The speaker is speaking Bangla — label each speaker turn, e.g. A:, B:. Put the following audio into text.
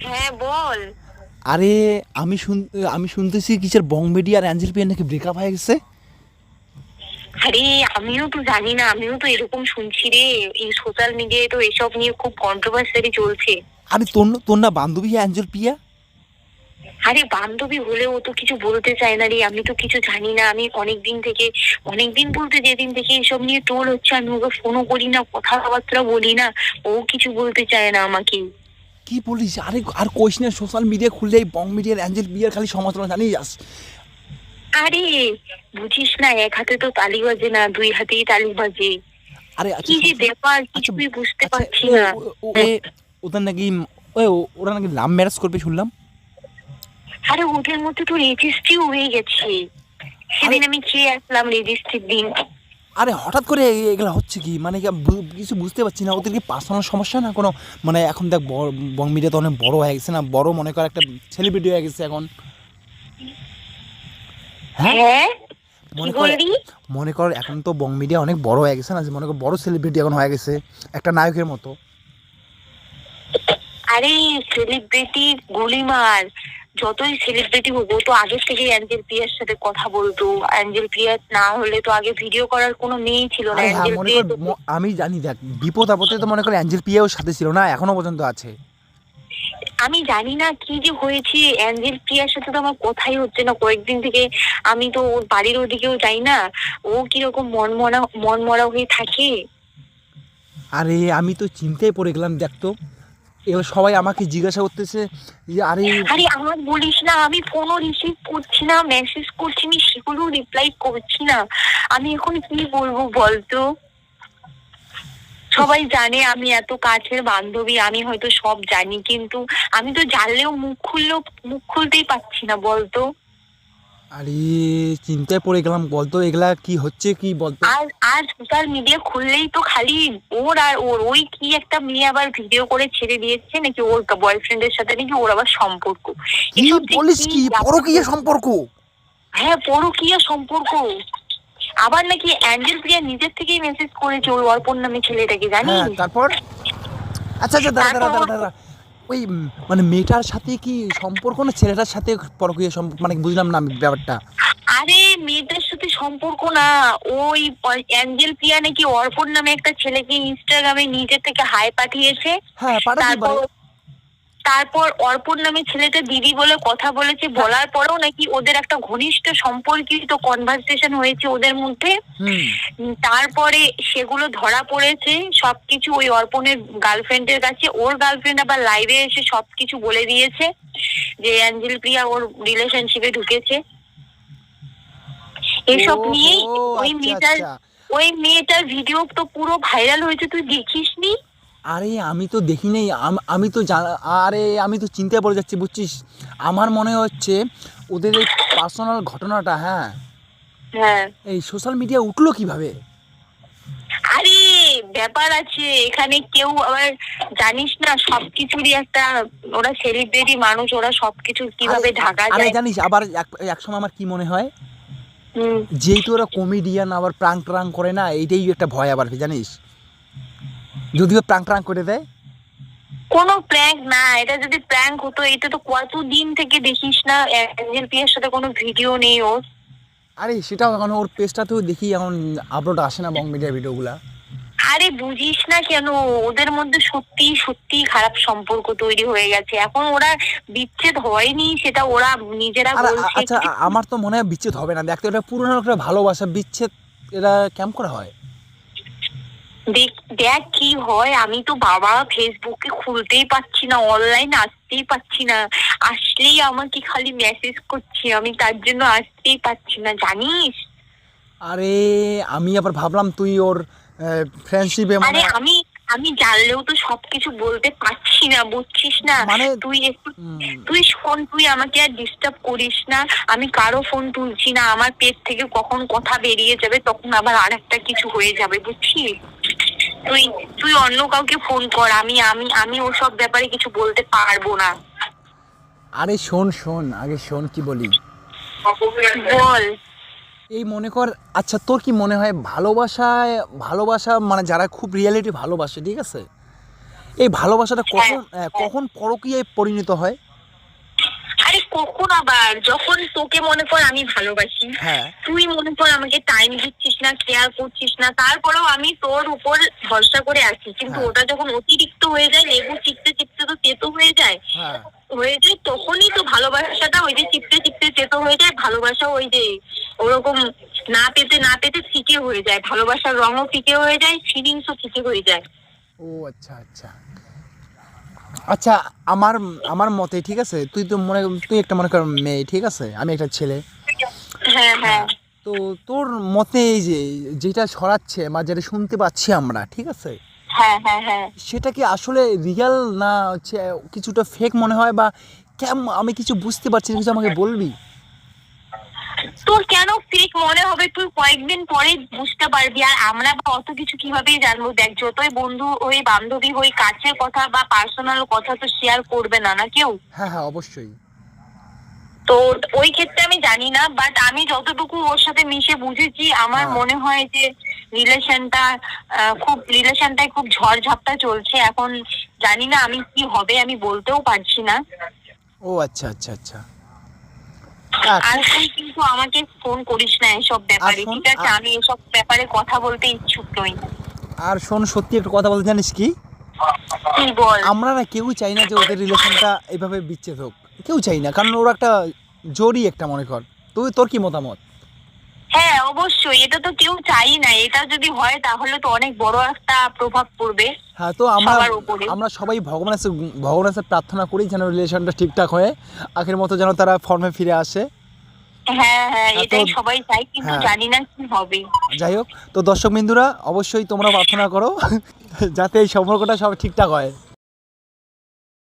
A: হ্যাঁ বল।
B: আরে আমি শুনতেছি কিসের বং বেডি আর অ্যাঞ্জেল পিয়ার নাকি ব্রেকআপ হয়ে গেছে।
A: আরে আমিও তো জানি না, আমিও তো এরকম শুনছি রে। এই সোশ্যাল মিডিয়ায় তো এসব নিয়ে খুব কন্ট্রোভার্সি চলছে।
B: আরে তোর না বান্ধবী অ্যাঞ্জেল পিয়া?
A: আরে বান্ধবী হলেও ও তো কিছু বলতে চায় না রে, আমি তো কিছু জানি না। আমি অনেকদিন থেকে, অনেকদিন বলতে যেদিন থেকে এসব নিয়ে টোল হচ্ছে, আমি ওকে ফোনও করি না, কথাবার্তা বলি না। ও কিছু বলতে চায় না আমাকে।
B: কি বলিস? আরে আর কইস না, সোশ্যাল মিডিয়া খুললেই বং বেডি আর অ্যাঞ্জেল পিয়ার খালি সমালোচনা জানিয়ে যাস।
A: আরে বুঝিস না, এক হাতে তো তালি বাজে না, দুই হাতেই তালি বাজে।
B: আরে
A: কি
B: আচ্ছা
A: যে ব্যাপার
B: আচ্ছা
A: কিছুই বুঝতে
B: আচ্ছা
A: পারছি
B: এ
A: না।
B: ওদের নাকি ওরা নাকি লাভ ম্যারেজ করবে শুনলাম।
A: আরে ওদের মধ্যে তো রেজিস্ট্রিও হয়ে গেছে।
B: আরে
A: সেদিন আমি খেয়ে আসলাম রেজিস্ট্রির দিন।
B: আরে হঠাৎ করে এগুলো হচ্ছে কি, মানে কি কিছু বুঝতে পারছি না। ওদের কি পার্সোনাল সমস্যা না কোনো? মানে এখন দেখ বং মিডিয়া তো অনেক বড় হয়ে গেছে না, বড় মনে কর একটা সেলিব্রিটি হয়ে গেছে এখন। হ্যাঁ,
A: হ্যাঁ, কি
B: মনে কর
A: বললি?
B: মনে কর এখন তো বং মিডিয়া অনেক বড় হয়ে গেছে না, যে মনে কর বড় সেলিব্রিটি এখন হয়ে গেছে একটা নায়কের মতো।
A: আরে সেলিব্রিটি গুলি মার, যতই সেলিব্রিটি হোক ও তো আগের থেকে অ্যাঞ্জেল প্রিয়ার সাথে কথা বলতো। অ্যাঞ্জেল প্রিয়া না হলে তো আগে ভিডিও করার কোনো মেয়েই ছিল না।
B: আরে হ্যাঁ,
A: অ্যাঞ্জেল
B: মনে
A: প্রিয়া
B: কর
A: তো
B: আমি জানি, দেখ বিপদ আপদে তো মনে কর অ্যাঞ্জেল পিয়াও সাথে ছিল না, এখনো পর্যন্ত আছে।
A: আমি জানি না কি যে হয়েছে। অ্যাঞ্জেল প্রিয়ার সাথে তো আমার কথাই হচ্ছে না কয়েকদিন থেকে। আমি তো ওর বাড়ির ওদিকেও যাই না। ও কিরকম মন মরা হয়ে থাকে।
B: আরে আমি তো চিন্তায় পড়ে গেলাম, দেখ তো এবার সবাই আমাকে জিজ্ঞাসা করতেছে যে আরে
A: আরে আমার বলিস না, আমি ফোনও রিসিভ করছি না, মেসেজ করছি, আমি সেগুলো রিপ্লাই করছি না। আমি এখন কি বলবো বলতো?
B: ইস,
A: সবাই জানে আমি এত কাছের বান্ধবী, আমি হয়তো সব জানি, কিন্তু আমি তো জানলেও মুখ খুলতেই পারছি না বলতো।
B: আরে চিন্তায় পড়ে গেলাম, বলতো এগুলা কি হচ্ছে কি বলতো।
A: আর আর সোশ্যাল মিডিয়া খুললেই তো খালি ওর আর ওর, ওই কি একটা মেয়ে আবার ভিডিও করে ছেড়ে দিয়েছে নাকি ওর বয়ফ্রেন্ডের সাথে, নাকি ওর আবার সম্পর্ক।
B: কি
A: এসব যে
B: বলিস?
A: কি
B: কি
A: যাচ্ছে!
B: পরকীয়া সম্পর্ক?
A: হ্যাঁ, পরকীয়া সম্পর্ক। আবার নাকি অ্যাঞ্জেল প্রিয়া নিজের থেকেই মেসেজ করেছে ওই অর্পণ নামে ছেলেটাকে,
B: হ্যাঁ,
A: জানিস?
B: তারপর? আচ্ছা আচ্ছা, দাঁড়া দাঁড়া দাঁড়া
A: তারপর
B: দাঁড়া। ওই মানে মেয়েটার সাথে কি সম্পর্ক, না ছেলেটার সাথে পরকীয়া সম্পর্ক, মানে বুঝলাম না আমি ব্যাপারটা।
A: আরে মেয়েটার সাথে সম্পর্ক না, ওই অ্যাঞ্জেল প্রিয়া নাকি অর্পণ নামে একটা ছেলেকে ইনস্টাগ্রামে নিজে থেকে হাই পাঠিয়েছে।
B: হ্যাঁ, পাঠাতেই
A: তারপর
B: পারে।
A: তারপর অর্পণ নামে ছেলেটা দিদি বলে কথা বলেছে,
B: হ্যাঁ।
A: বলার পরেও নাকি ওদের একটা ঘনিষ্ঠ সম্পর্কিত কনভারসেশন হয়েছে ওদের মধ্যে।
B: হুম।
A: তারপরে সেগুলো ধরা পড়েছে সবকিছু ওই অর্পণের গার্লফ্রেন্ডের কাছে। ওর গার্লফ্রেন্ড আবার লাইভে এসে সবকিছু বলে দিয়েছে যে অ্যাঞ্জেল প্রিয়া ওর রিলেশনশিপে ঢুকেছে। এসব
B: ওহো,
A: নিয়েই ওই
B: আচ্ছা
A: মেয়েটার
B: আচ্ছা।
A: ওই মেয়েটার ভিডিও তো পুরো ভাইরাল হয়েছে, তুই দেখিসনি?
B: আরে আমি তো দেখি নাই, আমি তো আরে আমি তো চিন্তায় পড়ে যাচ্ছি বুঝছিস। আমার মনে হচ্ছে ওদের এই পার্সোনাল ঘটনাটা, হ্যাঁ,
A: হ্যাঁ।
B: এই সোশ্যাল মিডিয়া উঠলো কিভাবে?
A: আরে ব্যাপার আছে এখানে, কেউ আবার জানিস না সবকিছুরই একটা, ওরা সেলিব্রিটি মানুষ, ওরা সবকিছু
B: আরে
A: কিভাবে ঢাকা
B: আরে
A: যায়।
B: জানিস, আবার এক সময় আমার কি মনে হয়,
A: হুম।
B: যেহেতু ওরা কমেডিয়ান আবার প্রাঙ্ক ট্রাঙ্ক করে না, এইটাই একটা ভয় আবার জানিস, যদিও প্রাঙ্ক ট্রাঙ্ক করে দেয়।
A: কোনো প্র্যাঙ্ক না, এটা যদি প্র্যাঙ্ক হতো এটা তো কতদিন থেকে দেখিস না অ্যাঞ্জেল পিয়ার সাথে কোনো ভিডিও নেই ওর।
B: আরে সেটাও এখন ওর পেজটাতেও দেখি এখন আপলোড আসে না বং মিডিয়ার ভিডিওগুলা।
A: আরে বুঝিস না কেন, ওদের মধ্যে সত্যি সত্যি খারাপ সম্পর্ক তৈরি হয়ে গেছে। এখন ওরা বিচ্ছেদ হয়নি, সেটা ওরা নিজেরা
B: আর
A: বলছে।
B: আচ্ছা, আমার তো মনে হয় বিচ্ছেদ হবে না, দেখতে ওটা পুরোনো একটা ভালোবাসা, বিচ্ছেদ এটা কেমন করে হয়?
A: দেখ দেখ কি হয়। আমি তো বাবা ফেসবুকে খুলতেই পাচ্ছি না, অনলাইন আসতেই পাচ্ছি না। আসলেই আমাকে খালি মেসেজ করছি, আমি তার জন্য আসতেই পাচ্ছি না, জানিস?
B: আরে আমি আবার ভাবলাম তুই ওর ফ্রেন্ডশিপে
A: আরে
B: মানে
A: আমি আমি জানলেও তো সবকিছু বলতে পারছি না, বুঝছিস না?
B: মানে
A: তুই একটু,
B: উম,
A: তুই শোন, তুই আমাকে আর ডিস্টার্ব করিস না। আমি কারো ফোন তুলছি না, আমার পেট থেকে কখন কথা বেরিয়ে যাবে, তখন আবার আর একটা কিছু হয়ে যাবে, বুঝছিস? তুই তুই অন্য কাউকে ফোন কর, আমি আমি আমি ওসব ব্যাপারে কিছু বলতে পারবো না।
B: আরে শোন শোন, আগে শোন কি বলি।
A: বল।
B: এই মনে কর, আচ্ছা তোর কি মনে হয় ভালোবাসা মানে যারা খুব রিয়েলিটি ভালোবাসে, ঠিক আছে, এই ভালোবাসাটা কখন কখন পরকীয়ায় পরিণত হয়?
A: আরে কখন আবার, যখন তোকে মনে কর আমি ভালোবাসি,
B: হ্যাঁ
A: তুই মনে কর আমাকে টাইম দিচ্ছিস না, কেয়ার করছিস না, তারপরেও আমি তোর উপর ভরসা করে আছি, কিন্তু
B: হ্যাঁ।
A: ওটা যখন অতিরিক্ত হয়ে যায়, লেবু চিপতে চিপতে তো তেতো হয়ে যায়,
B: হ্যাঁ
A: তখনই তো ভালোবাসাটা ওই যে চিপতে চিপতে তেতো হয়ে যায়, ভালোবাসা ওই যে ওরকম না পেতে না পেতে ফিকে হয়ে যায়, ভালোবাসার রঙও ফিকে হয়ে যায়, ফিলিংসও ফিকে হয়ে যায়।
B: ও আচ্ছা আচ্ছা আচ্ছা। আমার আমার মতে ঠিক আছে, তুই একটা মনে কর মেয়ে, ঠিক আছে, আমি একটা ছেলে।
A: হ্যাঁ হ্যাঁ।
B: তো তোর মতে এই যে যেটা ছড়াচ্ছে বা যেটা শুনতে পাচ্ছি আমরা, ঠিক আছে,
A: হ্যাঁ হ্যাঁ হ্যাঁ।
B: সেটা কি আসলে রিয়াল না হচ্ছে কিছুটা ফেক মনে হয়, বা আমি কিছু বুঝতে পারছি না, কিছু আমাকে বলবি?
A: তোর কেন ফেক মনে হবে, তুই কয়েকদিন পরে বুঝতে পারবি। আর আমরা বা অত কিছু কিভাবে জানবো? দেখ, যতই বন্ধু হই বান্ধবী হই, কাছের কথা বা পার্সোনাল কথা তো শেয়ার করবে না না কেউ।
B: হ্যাঁ হ্যাঁ অবশ্যই।
A: তো ওই ক্ষেত্রে আমি জানি না, বাট আমি যতটুকু ওর সাথে মিশে বুঝেছি, আমার
B: হ্যাঁ।
A: মনে হয় যে রিলেশনটাই খুব ঝড়-ঝাপটা চলছে এখন। জানি না আমি কি হবে, আমি বলতেও পারছি না।
B: ও আচ্ছা আচ্ছা আচ্ছা।
A: আর তুই কিন্তু আমাকে ফোন করিস না এসব ব্যাপারে,
B: শোন,
A: ঠিক আছে? আমি এসব ব্যাপারে কথা বলতে ইচ্ছুক নই।
B: আর শোন, সত্যি একটা কথা বলতে, জানিস কি,
A: কি বল?
B: আমরা না কেউ চাই না যে ওদের রিলেশনটা এভাবে বিচ্ছেদ হোক, কেউ চাই না, কারণ ওরা একটা জোরই একটা মনে কর। তোর কি মতামত?
A: হ্যাঁ অবশ্যই, এটা তো কেউ চাই না। এটা যদি হয় তাহলে তো অনেক বড় একটা প্রভাব পড়বে
B: হ্যাঁ, তো
A: সবার উপরে।
B: আমরা সবাই ভগবানের কাছে প্রার্থনা করি যেন রিলেশনটা ঠিকঠাক হয়ে আগের মতো যেন তারা ফর্মে ফিরে আসে।
A: হ্যাঁ হ্যাঁ,
B: তো
A: এটাই সবাই চাই, কিন্তু
B: হ্যাঁ।
A: জানি না কি হবে।
B: যাই হোক, তো দর্শক বিন্দুরা অবশ্যই তোমরা প্রার্থনা করো যাতে এই সম্পর্কটা সব ঠিকঠাক হয়।